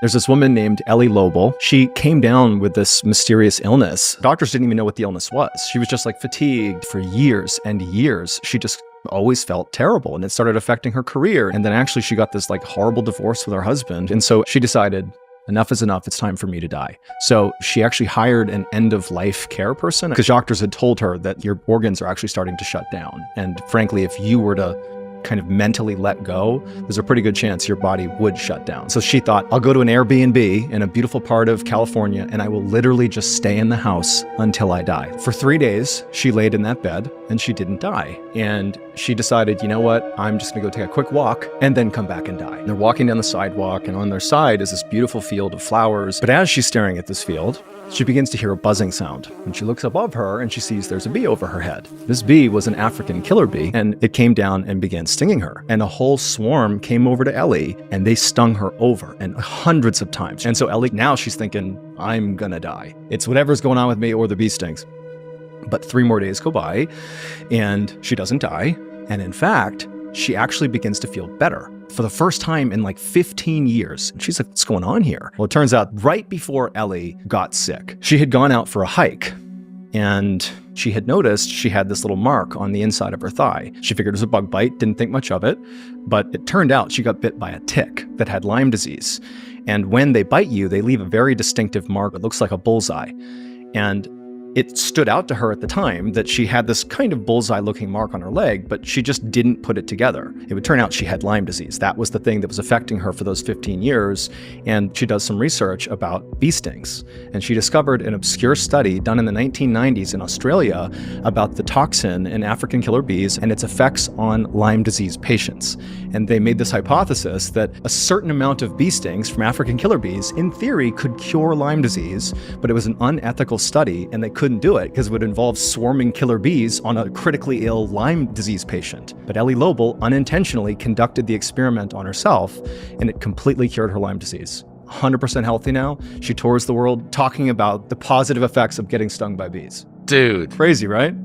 There's this woman named Ellie Lobel. She came down with this mysterious illness. Doctors didn't even know what the illness was. She was just like fatigued for years and years. She just always felt terrible, and it started affecting her career. And then actually she got this like horrible divorce with her husband. And so she decided, enough is enough. It's time for me to die. So she actually hired an end-of-life care person because doctors had told her that your organs are actually starting to shut down. And frankly, if you were to kind of mentally let go, there's a pretty good chance your body would shut down. So she thought, I'll go to an Airbnb in a beautiful part of California, and I will literally just stay in the house until I die. For 3 days, she laid in that bed and she didn't die. And she decided, you know what? I'm just gonna go take a quick walk and then come back and die. They're walking down the sidewalk, and on their side is this beautiful field of flowers. But as she's staring at this field, she begins to hear a buzzing sound. And she looks above her and she sees there's a bee over her head. This bee was an African killer bee, and it came down and began stinging her. And a whole swarm came over to Ellie, and they stung her over, and hundreds of times. And so Ellie, now she's thinking, I'm gonna die. It's whatever's going on with me or the bee stings. But 3 more days go by and she doesn't die. And in fact, she actually begins to feel better for the first time in like 15 years. She's like, what's going on here? Well, it turns out right before Ellie got sick, she had gone out for a hike, and she had noticed she had this little mark on the inside of her thigh. She figured it was a bug bite, didn't think much of it, but it turned out she got bit by a tick that had Lyme disease. And when they bite you, they leave a very distinctive mark. It looks like a bullseye. And it stood out to her at the time that she had this kind of bullseye-looking mark on her leg, but she just didn't put it together. It would turn out she had Lyme disease. That was the thing that was affecting her for those 15 years, and she does some research about bee stings. And she discovered an obscure study done in the 1990s in Australia about the toxin in African killer bees and its effects on Lyme disease patients. And they made this hypothesis that a certain amount of bee stings from African killer bees, in theory, could cure Lyme disease, but it was an unethical study, and they couldn't do it because it would involve swarming killer bees on a critically ill Lyme disease patient. But Ellie Lobel unintentionally conducted the experiment on herself, and it completely cured her Lyme disease. 100% healthy now. She tours the world talking about the positive effects of getting stung by bees. Dude. Crazy, right?